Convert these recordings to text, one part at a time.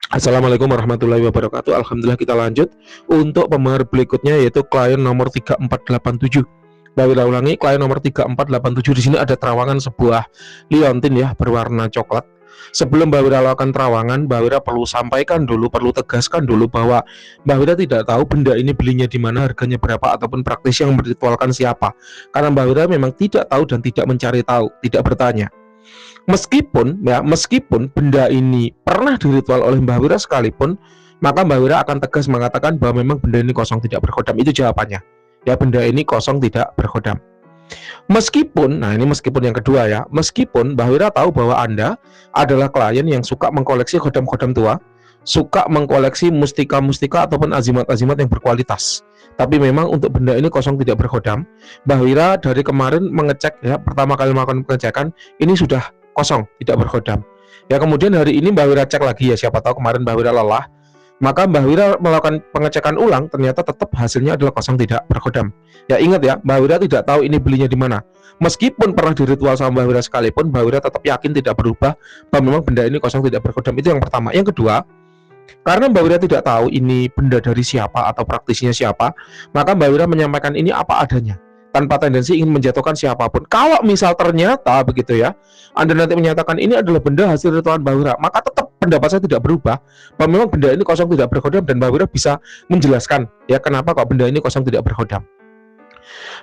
Assalamualaikum warahmatullahi wabarakatuh. Alhamdulillah, kita lanjut untuk pemahaman berikutnya, yaitu klien nomor 3487. Kita ulangi, klien nomor 3487. Di sini ada terawangan sebuah liontin ya, berwarna coklat. Sebelum Mbak Wira lakukan terawangan, Mbak Wira perlu sampaikan dulu, perlu tegaskan dulu bahwa Mbak Wira tidak tahu benda ini belinya di mana, harganya berapa, ataupun praktisi yang meritualkan siapa. Karena Mbak Wira memang tidak tahu dan tidak mencari tahu, tidak bertanya. Meskipun benda ini pernah diritual oleh Mbah Wira sekalipun, maka Mbah Wira akan tegas mengatakan bahwa memang benda ini kosong tidak berkhodam. Itu jawabannya. Ya, benda ini kosong tidak berkhodam. Meskipun, nah ini meskipun yang kedua ya, meskipun Mbah Wira tahu bahwa Anda adalah klien yang suka mengkoleksi khodam-khodam tua, suka mengkoleksi mustika-mustika ataupun azimat-azimat yang berkualitas. Tapi memang untuk benda ini kosong tidak berkhodam. Mbah Wira dari kemarin mengecek ya, pertama kali melakukan pengecekan, ini sudah kosong, tidak berkhodam. Ya, kemudian hari ini Mbak Wira cek lagi ya, siapa tahu kemarin Mbak Wira lelah. Maka Mbak Wira melakukan pengecekan ulang, ternyata tetap hasilnya adalah kosong tidak berkhodam. Ya, ingat ya, Mbak Wira tidak tahu ini belinya di mana. Meskipun pernah diritual sama Mbak Wira sekalipun, Mbak Wira tetap yakin tidak berubah bahwa memang benda ini kosong tidak berkhodam. Itu yang pertama. Yang kedua, karena Mbak Wira tidak tahu ini benda dari siapa atau praktisinya siapa, maka Mbak Wira menyampaikan ini apa adanya, tanpa tendensi ingin menjatuhkan siapapun. Kalau misal ternyata begitu ya, Anda nanti menyatakan ini adalah benda hasil ritual Mbak Wira, maka tetap pendapat saya tidak berubah bahwa memang benda ini kosong tidak berkhodam, dan Mbak Wira bisa menjelaskan ya kenapa kok benda ini kosong tidak berkhodam.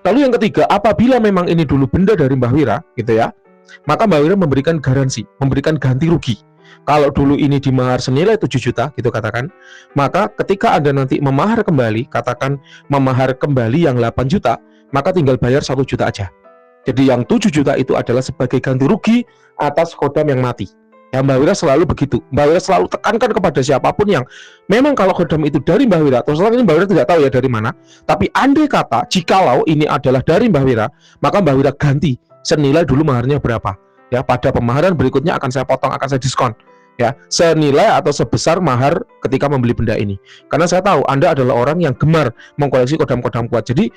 Lalu yang ketiga, apabila memang ini dulu benda dari Mbak Wira gitu ya, maka Mbak Wira memberikan garansi, memberikan ganti rugi. Kalau dulu ini dimahar senilai 7 juta gitu katakan, maka ketika Anda nanti memahar kembali, katakan memahar kembali yang 8 juta, maka tinggal bayar 1 juta aja. Jadi yang 7 juta itu adalah sebagai ganti rugi atas khodam yang mati. Ya, Mbak Wira selalu begitu. Mbak Wira selalu tekankan kepada siapapun yang memang kalau khodam itu dari Mbak Wira, terus ini Mbak Wira tidak tahu ya dari mana, tapi andai kata jikalau ini adalah dari Mbak Wira, maka Mbak Wira ganti senilai dulu maharnya berapa. Ya, pada pemaharan berikutnya akan saya potong, akan saya diskon. Ya, senilai atau sebesar mahar ketika membeli benda ini. Karena saya tahu Anda adalah orang yang gemar mengkoleksi kodam-kodam kuat. Jadi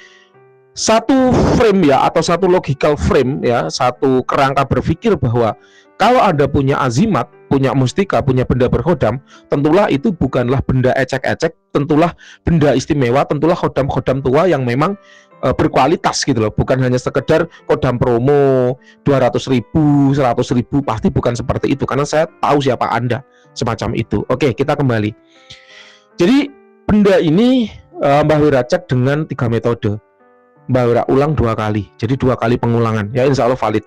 satu frame ya, atau satu logical frame ya, satu kerangka berpikir bahwa kalau Anda punya azimat, punya mustika, punya benda berkhodam, tentulah itu bukanlah benda ecek-ecek, tentulah benda istimewa, tentulah khodam-khodam tua yang memang berkualitas gitu loh, bukan hanya sekedar kodam promo 200.000, 100.000, pasti bukan seperti itu, karena saya tahu siapa Anda semacam itu. Oke, kita kembali. Jadi benda ini Mbah Wira cek dengan 3 metode. Mbah Wira ulang 2 kali, jadi 2 kali pengulangan ya, insya Allah valid.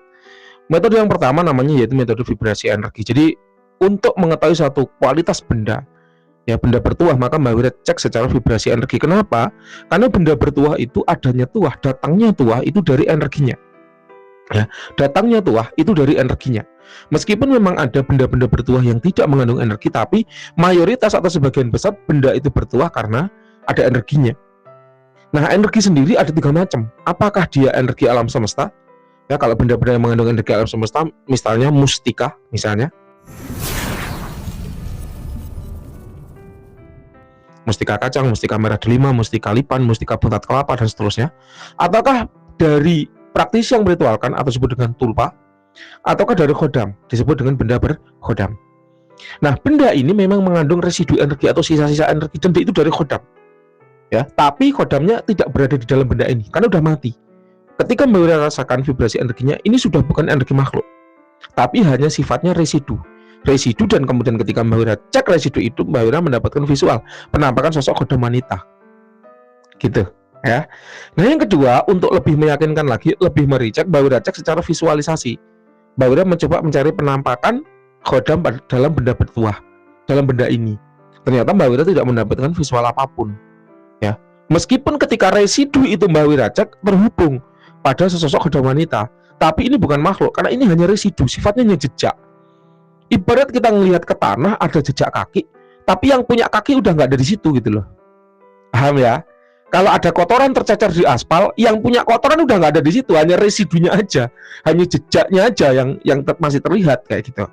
Metode yang pertama namanya yaitu metode vibrasi energi. Jadi untuk mengetahui satu kualitas benda ya, benda bertuah, maka Mbak Wira cek secara vibrasi energi. Kenapa? Karena benda bertuah itu adanya tuah, datangnya tuah itu dari energinya. Ya, datangnya tuah itu dari energinya. Meskipun memang ada benda-benda bertuah yang tidak mengandung energi, tapi mayoritas atau sebagian besar benda itu bertuah karena ada energinya. Nah, energi sendiri ada 3 macam. Apakah dia energi alam semesta? Ya, kalau benda-benda yang mengandung energi alam semesta, misalnya mustika, misalnya mustika kacang, mustika merah delima, mustika lipan, mustika buntat kelapa, dan seterusnya. Ataukah dari praktisi yang meritualkan atau disebut dengan tulpa, ataukah dari khodam, disebut dengan benda berkhodam. Nah, benda ini memang mengandung residu energi atau sisa-sisa energi, dan itu dari khodam. Ya, tapi khodamnya tidak berada di dalam benda ini karena udah mati. Ketika Mbak Wira rasakan vibrasi energinya, ini sudah bukan energi makhluk, tapi hanya sifatnya residu, dan kemudian ketika Mbak Wira cek residu itu, Mbak Wira mendapatkan visual penampakan sosok khodam wanita gitu ya. Nah, yang kedua, untuk lebih meyakinkan lagi, lebih mericek, Mbak Wira cek secara visualisasi. Mbak Wira mencoba mencari penampakan khodam dalam benda bertuah, dalam benda ini. Ternyata Mbak Wira tidak mendapatkan visual apapun ya. Meskipun ketika residu itu Mbak Wira cek terhubung pada sesosok khodam wanita, tapi ini bukan makhluk, karena ini hanya residu, sifatnya hanya jejak. Ibarat kita ngelihat ke tanah ada jejak kaki, tapi yang punya kaki udah nggak ada di situ gitu loh. Paham ya? Kalau ada kotoran tercecer di aspal, yang punya kotoran udah nggak ada di situ, hanya residunya aja, hanya jejaknya aja yang masih terlihat kayak gitu.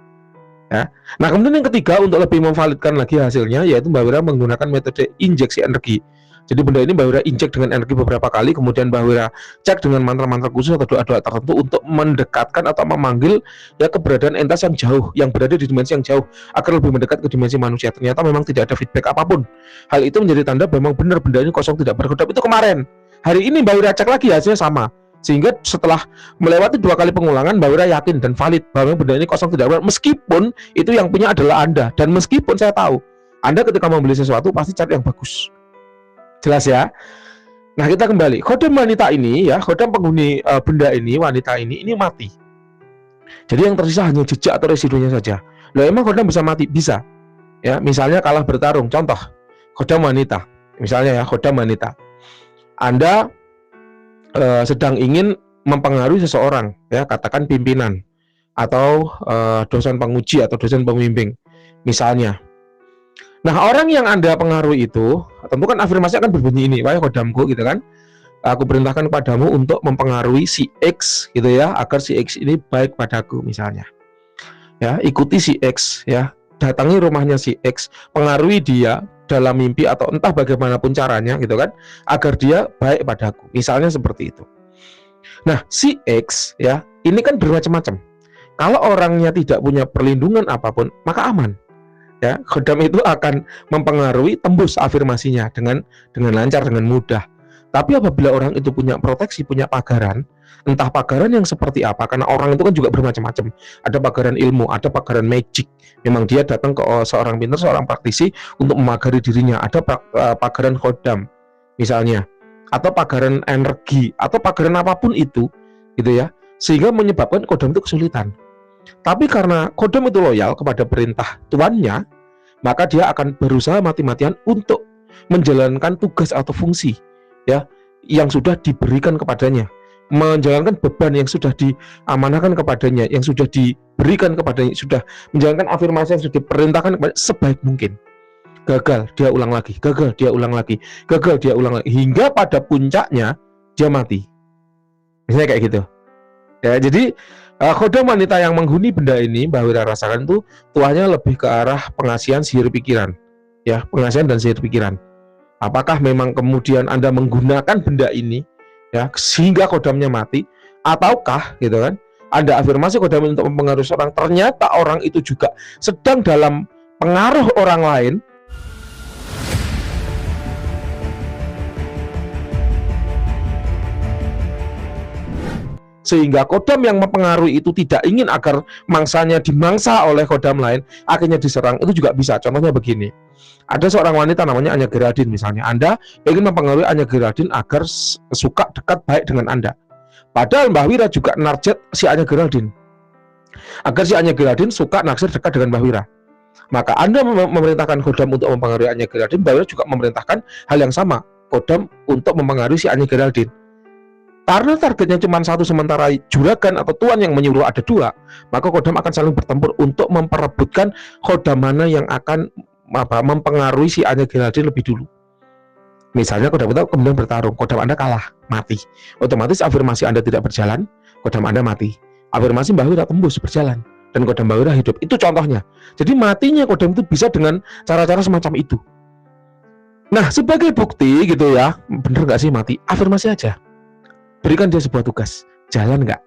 Ya. Nah, kemudian yang ketiga, untuk lebih memvalidkan lagi hasilnya, yaitu Mbak Wira menggunakan metode injeksi energi. Jadi benda ini Mbak Wira injek dengan energi beberapa kali, kemudian Mbak Wira cek dengan mantra-mantra khusus atau doa-doa tertentu untuk mendekatkan atau memanggil ya keberadaan entitas yang jauh, yang berada di dimensi yang jauh, agar lebih mendekat ke dimensi manusia. Ternyata memang tidak ada feedback apapun. Hal itu menjadi tanda memang benar benda ini kosong tidak berkedap. Itu kemarin. Hari ini Mbak Wira cek lagi, hasilnya sama. Sehingga setelah melewati 2 kali pengulangan, Mbak Wira yakin dan valid bahwa benda ini kosong tidak berkedap, meskipun itu yang punya adalah Anda. Dan meskipun saya tahu Anda ketika membeli sesuatu pasti cari yang bagus. Jelas ya. Nah, kita kembali. Khodam wanita ini ya, khodam penghuni benda ini, wanita ini mati. Jadi yang tersisa hanya jejak atau residunya saja. Loh, emang khodam bisa mati? Bisa. Ya, misalnya kalah bertarung. Contoh, khodam wanita. Misalnya ya, khodam wanita. Anda sedang ingin mempengaruhi seseorang, ya, katakan pimpinan atau dosen penguji atau dosen pembimbing, misalnya. Nah, orang yang Anda pengaruhi itu, tentu kan afirmasi akan berbunyi ini, wahai khodamku, gitu kan. Aku perintahkan kepadamu untuk mempengaruhi si X, gitu ya, agar si X ini baik padaku, misalnya. Ya, ikuti si X, ya, datangi rumahnya si X, pengaruhi dia dalam mimpi atau entah bagaimanapun caranya, gitu kan, agar dia baik padaku, misalnya seperti itu. Nah, si X, ya, ini kan bermacam-macam. Kalau orangnya tidak punya perlindungan apapun, maka aman. Ya, khodam itu akan mempengaruhi tembus afirmasinya dengan lancar, dengan mudah. Tapi apabila orang itu punya proteksi, punya pagaran, entah pagaran yang seperti apa, karena orang itu kan juga bermacam-macam. Ada pagaran ilmu, ada pagaran magic. Memang dia datang ke seorang pintar, seorang praktisi untuk memagari dirinya. Ada pagaran khodam, misalnya, atau pagaran energi, atau pagaran apapun itu, gitu ya, sehingga menyebabkan khodam itu kesulitan. Tapi karena khodam itu loyal kepada perintah tuannya, maka dia akan berusaha mati-matian untuk menjalankan tugas atau fungsi, ya, yang sudah diberikan kepadanya, menjalankan beban yang sudah diamanahkan kepadanya, yang sudah diberikan kepadanya, sudah menjalankan afirmasi yang sudah diperintahkan kepada sebaik mungkin. Gagal, dia ulang lagi, gagal, dia ulang lagi, gagal, dia ulang lagi, hingga pada puncaknya dia mati. Misalnya kayak gitu. Ya, jadi khodam wanita yang menghuni benda ini, Mbak Wira rasakan tuh tuahnya lebih ke arah pengasihan sihir pikiran, ya, pengasihan dan sihir pikiran. Apakah memang kemudian Anda menggunakan benda ini, ya, sehingga khodamnya mati, ataukah, gitu kan, Anda afirmasi khodam untuk mempengaruhi seorang, ternyata orang itu juga sedang dalam pengaruh orang lain, sehingga khodam yang mempengaruhi itu tidak ingin agar mangsanya dimangsa oleh khodam lain, akhirnya diserang. Itu juga bisa. Contohnya begini, ada seorang wanita namanya Anya Geraldine misalnya. Anda ingin mempengaruhi Anya Geraldine agar suka dekat baik dengan Anda, padahal Mbak Wira juga narjet si Anya Geraldine agar si Anya Geraldine suka naksir dekat dengan Mbak Wira. Maka Anda memerintahkan khodam untuk mempengaruhi Anya Geraldine, Mbak Wira juga memerintahkan hal yang sama, khodam untuk mempengaruhi si Anya Geraldine. Karena targetnya cuma satu, sementara juragan atau tuan yang menyuruh ada 2, maka khodam akan saling bertempur untuk memperebutkan khodam mana yang akan mempengaruhi si Anya Geraldine lebih dulu. Misalnya khodam itu kemudian bertarung, khodam Anda kalah, mati. Otomatis afirmasi Anda tidak berjalan, khodam Anda mati. Afirmasi Mbak Wira tembus, berjalan, dan khodam Mbak Wira hidup. Itu contohnya. Jadi matinya khodam itu bisa dengan cara-cara semacam itu. Nah, sebagai bukti gitu ya, bener nggak sih mati? Afirmasi aja. Berikan dia sebuah tugas, jalan nggak?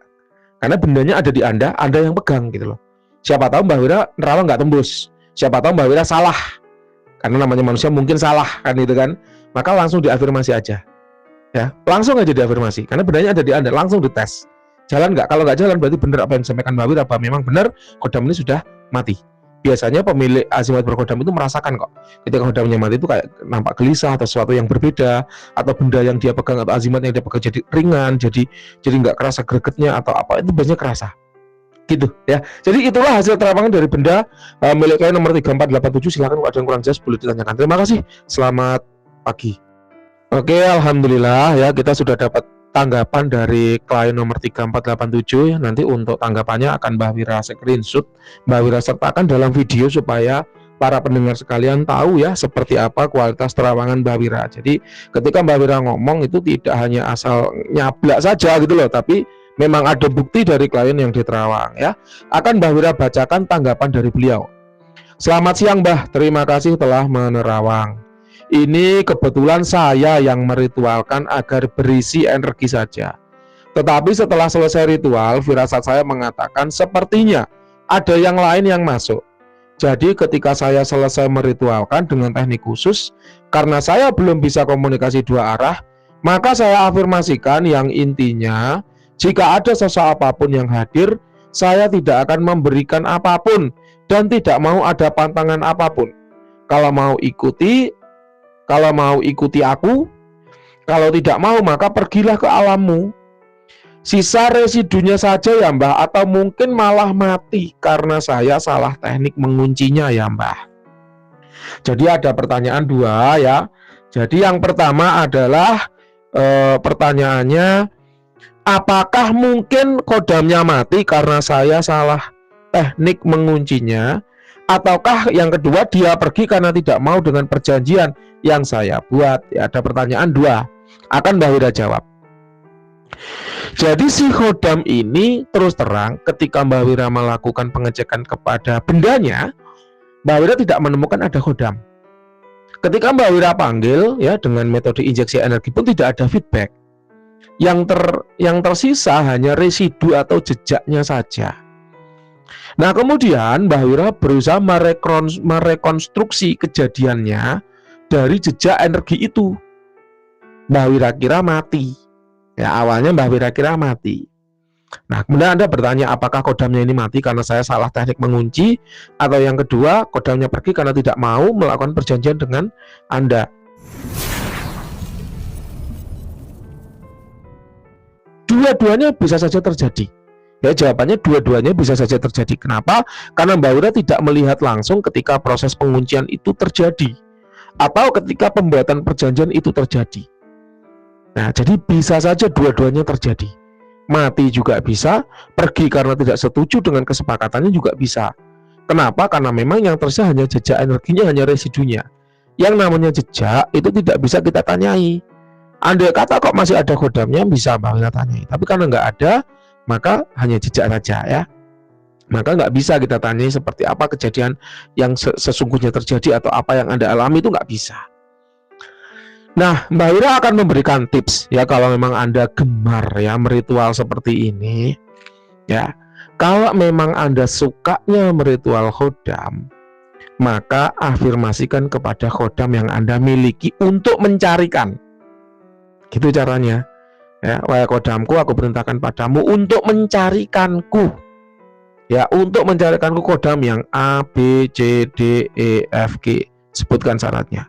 Karena bendanya ada di Anda yang pegang gitu loh. Siapa tahu Mbak Wira nerawang nggak tembus, siapa tahu Mbak Wira salah, karena namanya manusia mungkin salah kan itu kan. Maka langsung diafirmasi aja, ya, langsung aja diafirmasi, karena bendanya ada di Anda, langsung dites, jalan nggak? Kalau nggak jalan berarti benar apa yang disampaikan Mbak Wira, apa memang benar khodam ini sudah mati. Biasanya pemilik azimat berkhodam itu merasakan kok, ketika khodamnya mati itu kayak nampak gelisah atau sesuatu yang berbeda, atau benda yang dia pegang atau azimat yang dia pegang jadi ringan, jadi nggak kerasa gregetnya atau apa, itu biasanya kerasa gitu ya. Jadi itulah hasil terawangan dari benda milik klien nomor 3487. Silakan kalau ada yang kurang jelas boleh ditanyakan. Terima kasih, selamat pagi. Oke, alhamdulillah ya, kita sudah dapat tanggapan dari klien nomor 3487. Nanti untuk tanggapannya akan Mbak Wira screenshot, Mbak Wira sertakan dalam video supaya para pendengar sekalian tahu ya seperti apa kualitas terawangan Mbak Wira. Jadi ketika Mbak Wira ngomong itu tidak hanya asal nyablak saja gitu loh, tapi memang ada bukti dari klien yang diterawang ya. Akan Mbak Wira bacakan tanggapan dari beliau. Selamat siang Mbah, terima kasih telah menerawang. Ini kebetulan saya yang meritualkan agar berisi energi saja. Tetapi setelah selesai ritual, firasat saya mengatakan sepertinya ada yang lain yang masuk. Jadi ketika saya selesai meritualkan dengan teknik khusus, karena saya belum bisa komunikasi dua arah, maka saya afirmasikan yang intinya, jika ada sosok apapun yang hadir, saya tidak akan memberikan apapun dan tidak mau ada pantangan apapun. Kalau mau ikuti aku, kalau tidak mau maka pergilah ke alammu. Sisa residunya saja ya Mbah, atau mungkin malah mati karena saya salah teknik menguncinya ya Mbah. Jadi ada pertanyaan dua ya. Jadi yang pertama adalah pertanyaannya, apakah mungkin kodamnya mati karena saya salah teknik menguncinya? Ataukah yang kedua dia pergi karena tidak mau dengan perjanjian yang saya buat? Ya, ada pertanyaan dua. Akan Mbah Wira jawab. Jadi si kodam ini terus terang ketika Mbah Wira melakukan pengecekan kepada bendanya, Mbah Wira tidak menemukan ada kodam. Ketika Mbah Wira panggil ya dengan metode injeksi energi pun tidak ada feedback. Yang tersisa hanya residu atau jejaknya saja. Nah kemudian Mbah Wira berusaha merekonstruksi kejadiannya dari jejak energi itu. Mbah Wira kira mati. Ya awalnya Mbah Wira kira mati. Nah kemudian Anda bertanya apakah kodamnya ini mati karena saya salah teknik mengunci, atau yang kedua kodamnya pergi karena tidak mau melakukan perjanjian dengan Anda. Dua-duanya bisa saja terjadi. Ya jawabannya dua-duanya bisa saja terjadi. Kenapa? Karena Mbah Wira tidak melihat langsung ketika proses penguncian itu terjadi atau ketika pembuatan perjanjian itu terjadi. Nah jadi bisa saja dua-duanya terjadi. Mati juga bisa, pergi karena tidak setuju dengan kesepakatannya juga bisa. Kenapa? Karena memang yang tersisa hanya jejak energinya, hanya residunya. Yang namanya jejak itu tidak bisa kita tanyai. Andai kata kok masih ada kodamnya, bisa Mbah Wira tanyai. Tapi karena nggak ada, maka hanya jejak saja ya. Maka nggak bisa kita tanyai seperti apa kejadian yang sesungguhnya terjadi atau apa yang Anda alami, itu nggak bisa. Nah, Mbah Wira akan memberikan tips ya kalau memang Anda gemar ya meritual seperti ini. Ya, kalau memang Anda sukanya meritual khodam, maka afirmasikan kepada khodam yang Anda miliki untuk mencarikan. Gitu caranya. Ya, wahai kodamku, aku perintahkan padamu untuk mencarikanku. Ya, untuk mencarikanku kodam yang A, B, C, D, E, F, G. Sebutkan syaratnya.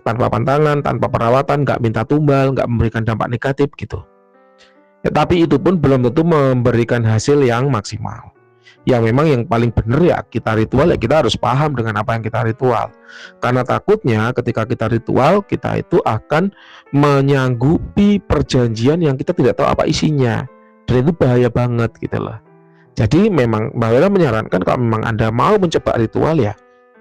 Tanpa pantangan, tanpa perawatan, nggak minta tumbal, nggak memberikan dampak negatif gitu. Ya, tapi itu pun belum tentu memberikan hasil yang maksimal. Ya memang yang paling benar ya kita ritual, ya kita harus paham dengan apa yang kita ritual. Karena takutnya ketika kita ritual, kita itu akan menyanggupi perjanjian yang kita tidak tahu apa isinya. Dan itu bahaya banget gitu loh. Jadi memang Mbah Wira menyarankan kalau memang Anda mau mencoba ritual ya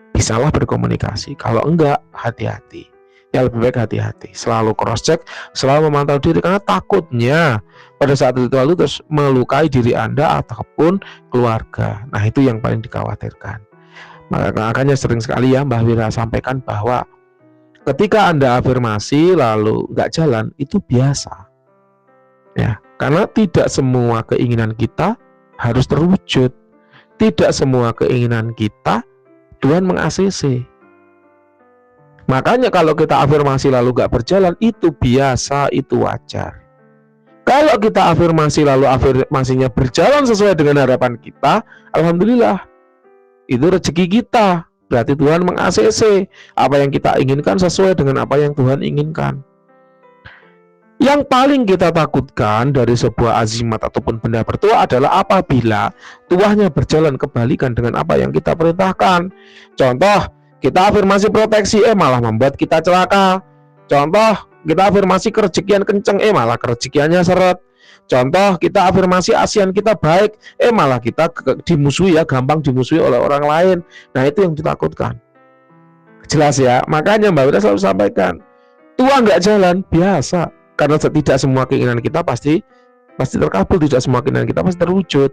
bisalah berkomunikasi. Kalau enggak, hati-hati. Ya lebih baik hati-hati. Selalu cross check, selalu memantau diri, karena takutnya pada saat ritual itu terus melukai diri Anda ataupun keluarga. Nah itu yang paling dikhawatirkan. Makanya sering sekali ya Mbah Wira sampaikan bahwa ketika Anda afirmasi lalu nggak jalan, itu biasa. Ya, karena tidak semua keinginan kita harus terwujud. Tidak semua keinginan kita Tuhan meng-ACC. Makanya kalau kita afirmasi lalu gak berjalan, itu biasa, itu wajar. Kalau kita afirmasi lalu afirmasinya berjalan sesuai dengan harapan kita, alhamdulillah, itu rezeki kita. Berarti Tuhan meng-ACC. Apa yang kita inginkan sesuai dengan apa yang Tuhan inginkan. Yang paling kita takutkan dari sebuah azimat ataupun benda bertuah adalah apabila tuahnya berjalan kebalikan dengan apa yang kita perintahkan. Contoh, kita afirmasi proteksi, malah membuat kita celaka. Contoh, kita afirmasi kerejekian kenceng, malah kerejekiannya seret. Contoh, kita afirmasi ASEAN kita baik, malah kita dimusuhi ya, gampang dimusuhi oleh orang lain. Nah itu yang ditakutkan. Jelas ya, makanya Mbak Wira selalu sampaikan, tua nggak jalan, biasa. Karena tidak semua keinginan kita pasti terkabul, tidak semua keinginan kita pasti terwujud.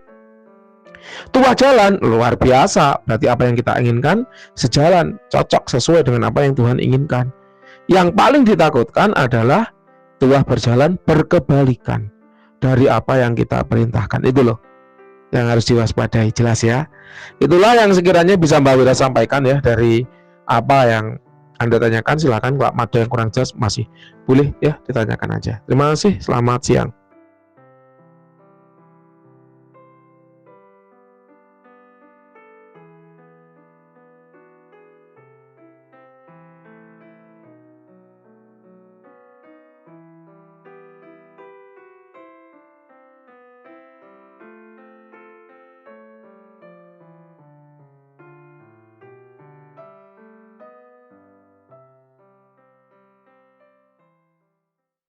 Tua jalan, luar biasa. Berarti apa yang kita inginkan sejalan, cocok, sesuai dengan apa yang Tuhan inginkan. Yang paling ditakutkan adalah tuah berjalan berkebalikan dari apa yang kita perintahkan. Itu loh yang harus diwaspadai. Jelas ya? Itulah yang sekiranya bisa Mbak Wira sampaikan ya dari apa yang Anda tanyakan. Silakan kalau ada yang kurang jelas masih boleh ya ditanyakan aja. Terima kasih, selamat siang.